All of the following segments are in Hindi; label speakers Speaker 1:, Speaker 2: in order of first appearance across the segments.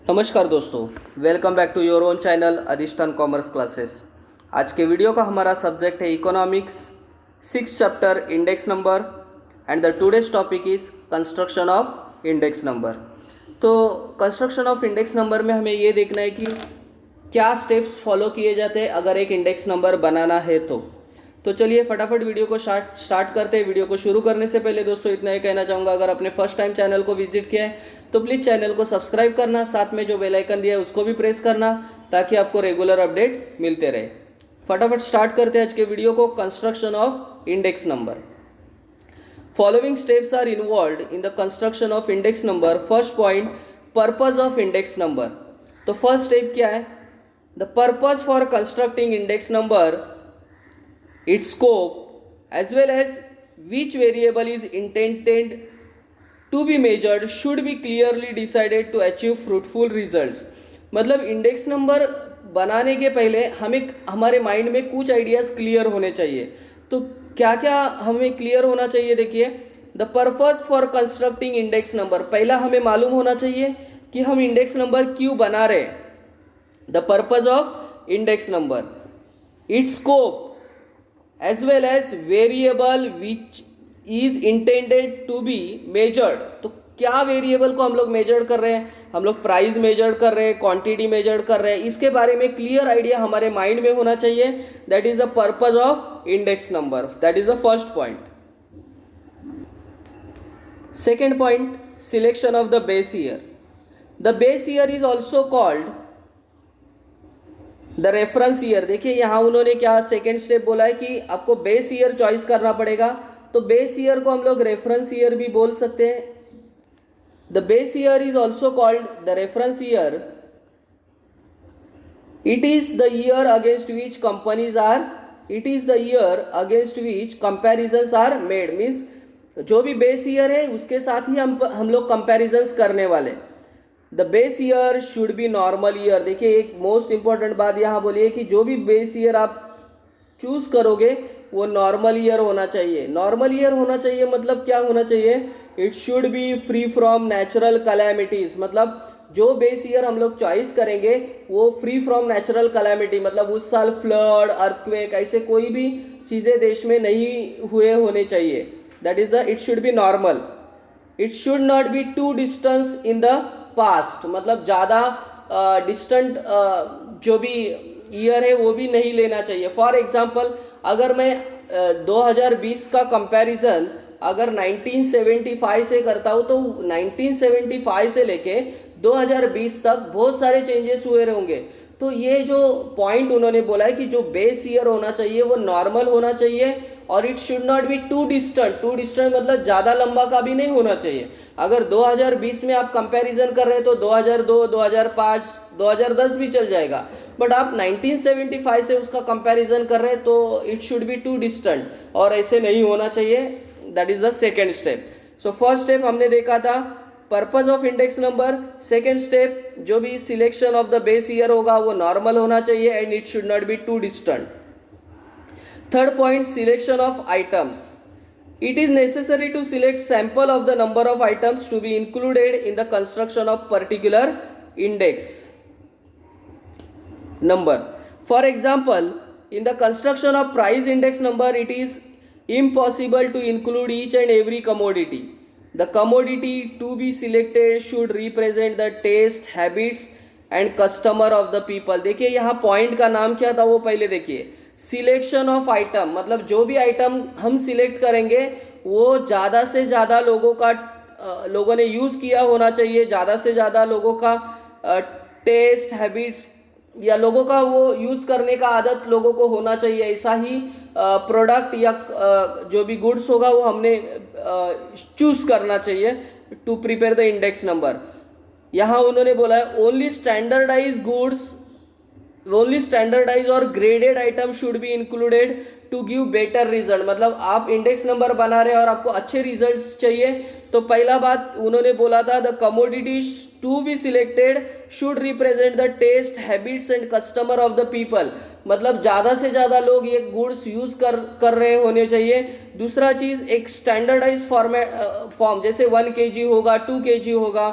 Speaker 1: नमस्कार दोस्तों, welcome back to your own channel Adhishthan commerce classes. आज के वीडियो का हमारा सब्जेक्ट है economics, 6 chapter index number and the today's topic is construction of index number. तो कंस्ट्रक्शन ऑफ इंडेक्स नंबर में हमें ये देखना है कि क्या स्टेप्स फॉलो किए जाते हैं अगर एक इंडेक्स नंबर बनाना है तो चलिए फटाफट वीडियो को स्टार्ट करते हैं। वीडियो को शुरू करने से पहले दोस्तों इतना ही कहना चाहूँगा, अगर आपने फर्स्ट टाइम चैनल को विजिट किया है तो प्लीज़ चैनल को सब्सक्राइब करना, साथ में जो बेल आइकन दिया है उसको भी प्रेस करना ताकि आपको रेगुलर अपडेट मिलते रहे। फटाफट स्टार्ट करते हैं आज के वीडियो को। Construction of index number. Following steps are involve in the construction of index number. First point, purpose of index number. तो फर्स्ट स्टेप क्या है? The purpose for constructing index number, its scope, as well as which variable is intended to be measured should be clearly decided to achieve fruitful results। मतलब इंडेक्स नंबर बनाने के पहले हमारे माइंड में कुछ आइडियाज़ क्लियर होने चाहिए। तो क्या क्या हमें क्लियर होना चाहिए? देखिए, the purpose for constructing index number. पहला हमें मालूम होना चाहिए कि हम इंडेक्स नंबर क्यों बना रहे। The purpose of index number, it's scope, as well as variable which is intended to be measured। तो क्या वेरिएबल को हम लोग मेजर कर रहे हैं? हम लोग प्राइस मेजर कर रहे हैं, क्वांटिटी मेजर कर रहे हैं, इसके बारे में क्लियर आइडिया हमारे माइंड में होना चाहिए। That is the purpose of index number. That is the first point. Second point, selection of the base year. The base year is also called the reference year. देखिए यहाँ उन्होंने क्या सेकेंड स्टेप बोला है कि आपको बेस ईयर चॉइस करना पड़ेगा। तो बेस ईयर को हम लोग रेफरेंस ईयर भी बोल सकते हैं। The base year is also called the reference year. It is the year against which companies are, it is the year against which comparisons are made. Means जो भी बेस ईयर है उसके साथ ही हम लोग कंपेरिजन्स करने वाले। The base year should be normal year. देखिए एक मोस्ट इंपॉर्टेंट बात यहाँ बोलिए कि जो भी बेस ईयर आप चूज करोगे वो नॉर्मल ईयर होना चाहिए। नॉर्मल ईयर होना चाहिए मतलब क्या होना चाहिए? It should B free from natural calamities. मतलब जो बेस ईयर हम लोग चॉइस करेंगे वो फ्री फ्रॉम नेचुरल कैलेमिटी, मतलब उस साल फ्लड, अर्थक्वेक, ऐसे कोई भी चीज़ें देश में नहीं हुए होने चाहिए। That is the, it should be normal. It should not be too distance in the past, मतलब ज़्यादा डिस्टेंट जो भी ईयर है वो भी नहीं लेना चाहिए। फॉर एग्जांपल अगर मैं 2020 का कंपैरिजन अगर 1975 से करता हूँ तो 1975 से लेके 2020 तक बहुत सारे चेंजेस हुए होंगे। तो ये जो पॉइंट उन्होंने बोला है कि जो बेस ईयर होना चाहिए वो नॉर्मल होना चाहिए और it should not be too distant. Too distant मतलब ज़्यादा लंबा का भी नहीं होना चाहिए। अगर 2020 में आप कंपैरिजन कर रहे हैं तो 2002, 2005, 2010 भी चल जाएगा, बट आप 1975 से उसका कंपैरिजन कर रहे हैं तो it should be too distant, और ऐसे नहीं होना चाहिए। That is the second step. So first step हमने देखा था purpose of index number. Second step, जो भी selection of the base year होगा वो नॉर्मल होना चाहिए and it should not be too distant. Third point, selection of items. It is necessary to select sample of the number of items to be included in the construction of particular index number. For example, in the construction of price index number, it is impossible to include each and every commodity. The commodity to be selected should represent the taste, habits and customer of the people. देखिए यहाँ पॉइंट का नाम क्या था वो पहले देखिए। सिलेक्शन ऑफ आइटम मतलब जो भी आइटम हम सिलेक्ट करेंगे वो ज़्यादा से ज़्यादा लोगों ने यूज़ किया होना चाहिए, ज़्यादा से ज़्यादा लोगों का टेस्ट, हैबिट्स या लोगों का वो यूज़ करने का आदत लोगों को होना चाहिए। ऐसा ही प्रोडक्ट या जो भी गुड्स होगा वो हमने चूज़ करना चाहिए to prepare the index number. यहाँ उन्होंने बोला है ओनली स्टैंडर्डाइज और graded item should be included to give better result. मतलब आप इंडेक्स नंबर बना रहे हैं और आपको अच्छे रिजल्ट्स चाहिए तो पहला बात उन्होंने बोला था the commodities to be selected should represent the taste, habits and customer of the people. मतलब ज़्यादा से ज़्यादा लोग ये गुड्स यूज़ कर रहे होने चाहिए। दूसरा चीज़, एक स्टैंडर्डाइज फॉर्म, जैसे 1 kg होगा, 2 kg होगा,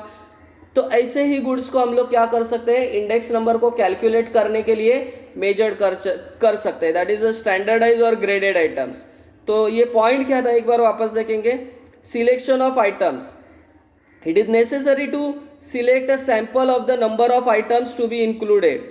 Speaker 1: तो ऐसे ही गुड्स को हम लोग क्या कर सकते हैं, इंडेक्स नंबर को कैलकुलेट करने के लिए मेजर कर सकते हैं, दैट इज अ स्टैंडर्डाइज और ग्रेडेड आइटम्स। तो ये पॉइंट क्या था, एक बार वापस देखेंगे। Selection of items, it is necessary to select a sample of the number of items to be included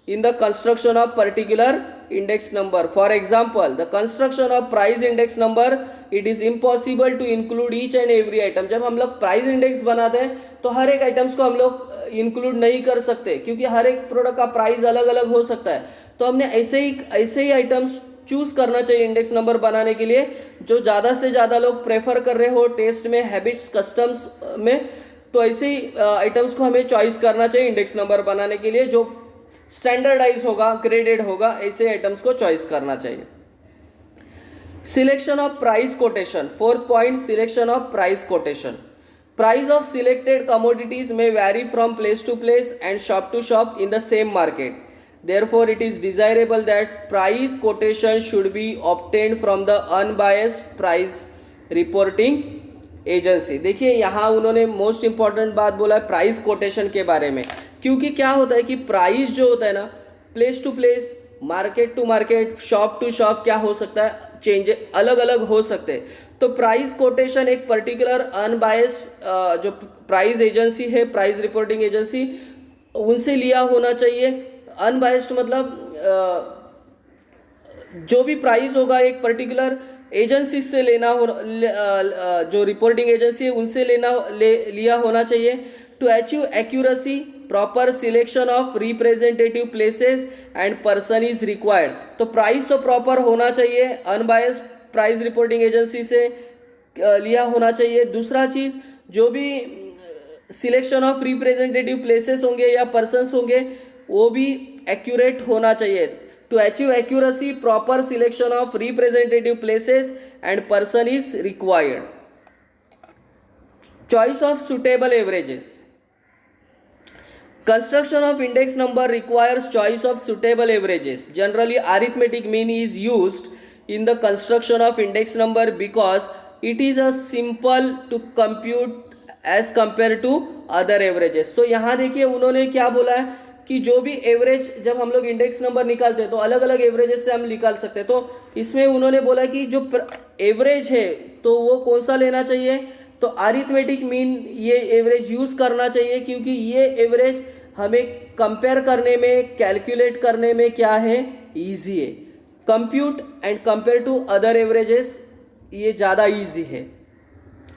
Speaker 1: in the construction of particular index number. For example, the construction of price index number, it is impossible to include each and every item. जब हम लोग प्राइस इंडेक्स बनाते हैं तो हर एक आइटम्स को हम लोग इंक्लूड नहीं कर सकते, क्योंकि हर एक प्रोडक्ट का प्राइस अलग अलग हो सकता है। तो हमने ऐसे ही आइटम्स चूज करना चाहिए इंडेक्स नंबर बनाने के लिए, जो ज़्यादा से ज़्यादा लोग प्रेफर कर रहे हो टेस्ट में, हैबिट्स, कस्टम्स में। तो ऐसे ही आइटम्स को हमें चॉइस करना चाहिए इंडेक्स नंबर बनाने के लिए, जो स्टैंडर्डाइज होगा, ग्रेडेड होगा, ऐसे आइटम्स को चॉइस करना चाहिए। Selection of price quotation, fourth point, selection of price quotation. Price of selected commodities में vary from place to place and shop to shop in the same market. Therefore, it is desirable that price quotation should be obtained from the unbiased price reporting agency. देखिए यहाँ उन्होंने मोस्ट इंपॉर्टेंट बात बोला है प्राइस कोटेशन के बारे में, क्योंकि क्या होता है कि प्राइस जो होता है ना, place to place, market to market, shop to shop क्या हो सकता है, चेंज अलग अलग हो सकते हैं। तो प्राइस कोटेशन एक पर्टिकुलर अनबायस्ड जो प्राइस एजेंसी है, प्राइस रिपोर्टिंग एजेंसी, उनसे लिया होना चाहिए। अनबायस्ड मतलब जो भी प्राइस होगा एक पर्टिकुलर एजेंसी से लेना हो, जो रिपोर्टिंग एजेंसी है उनसे लिया होना चाहिए। To achieve accuracy, proper selection of representative places and person is required. तो प्राइस तो प्रॉपर होना चाहिए, अनबायस्ड प्राइस रिपोर्टिंग एजेंसी से लिया होना चाहिए। दूसरा चीज़, जो भी सिलेक्शन ऑफ रिप्रेजेंटेटिव प्लेसेस होंगे या पर्सन्स होंगे वो भी एक्यूरेट होना चाहिए। To achieve accuracy, proper selection of representative places and person is required. Choice of suitable averages, construction of index number requires choice of suitable averages. Generally, arithmetic mean is used in the construction of index number because it is a simple to compute as compared to other averages. तो यहाँ देखिए उन्होंने क्या बोला है कि जो भी एवरेज, जब हम लोग इंडेक्स नंबर निकालते हैं तो अलग अलग एवरेजेस से हम निकाल सकते हैं। तो इसमें उन्होंने बोला कि जो एवरेज है तो वो कौन सा लेना चाहिए, तो अरिथमेटिक मीन ये एवरेज यूज़ करना चाहिए, क्योंकि ये एवरेज हमें कंपेयर करने में, कैलकुलेट करने में क्या है, ईजी है। Compute and compare to other averages ये ज़्यादा ईजी है।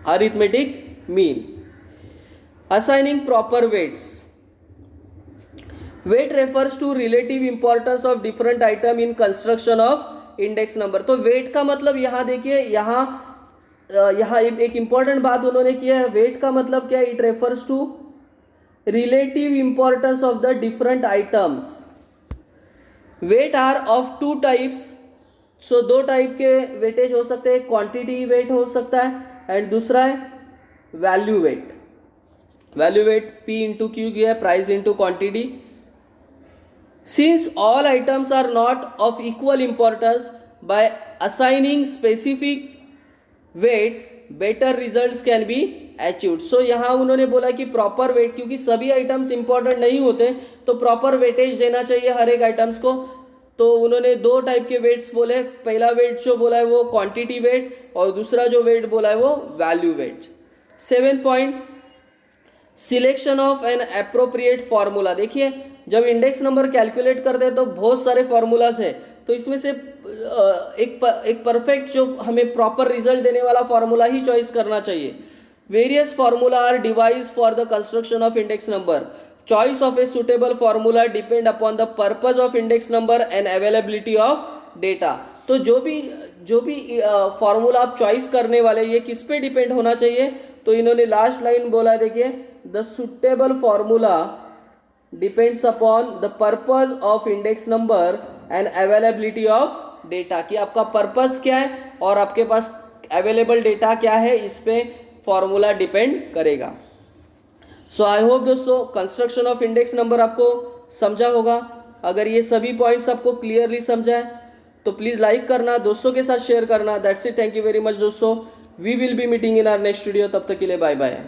Speaker 1: Arithmetic mean. Assigning proper weights, weight refers to relative importance of different item in construction of index number. तो वेट का मतलब यहाँ देखिए, यहाँ एक इंपॉर्टेंट बात उन्होंने किया है। वेट का मतलब क्या है, it refers to relative importance of the different items. Weight are of two types, so दो टाइप के वेटेज हो सकते हैं, क्वांटिटी वेट हो सकता है एंड दूसरा है value weight. Value weight P into Q किया है, price into quantity. Since all items are not of equal importance, by assigning specific weight, better results can be achieved. So यहाँ उन्होंने बोला कि प्रॉपर वेट, क्योंकि सभी आइटम्स इंपॉर्टेंट नहीं होते तो प्रॉपर वेटेज देना चाहिए हर एक आइटम्स को। तो उन्होंने दो टाइप के वेट्स बोले, पहला वेट जो बोला है वो क्वांटिटी वेट और दूसरा जो वेट बोला है वो value weight. 7th point, selection of an appropriate formula. देखिए जब इंडेक्स नंबर कैलकुलेट करते हैं तो बहुत सारे फार्मूलाज है, तो इसमें से एक परफेक्ट जो हमें प्रॉपर रिजल्ट देने वाला फार्मूला ही चॉइस करना चाहिए। Various formula are devise for the construction of index number. Choice of a suitable formula depend upon the purpose of index number and availability of data. तो जो भी फार्मूला आप चॉइस करने वाले, ये किस पे डिपेंड होना चाहिए, तो इन्होंने लास्ट लाइन बोला है, देखिए the suitable formula depends upon the purpose of index number and availability of data, कि आपका पर्पज क्या है और आपके पास अवेलेबल डेटा क्या है, इस पे फॉर्मूला डिपेंड करेगा। सो आई होप दोस्तों कंस्ट्रक्शन ऑफ इंडेक्स नंबर आपको समझा होगा। अगर ये सभी पॉइंट्स आपको क्लियरली समझा है तो प्लीज़ लाइक करना, दोस्तों के साथ शेयर करना। That's it, thank you very much दोस्तों। We will be meeting in our next video, तब तक के लिए बाय बाय।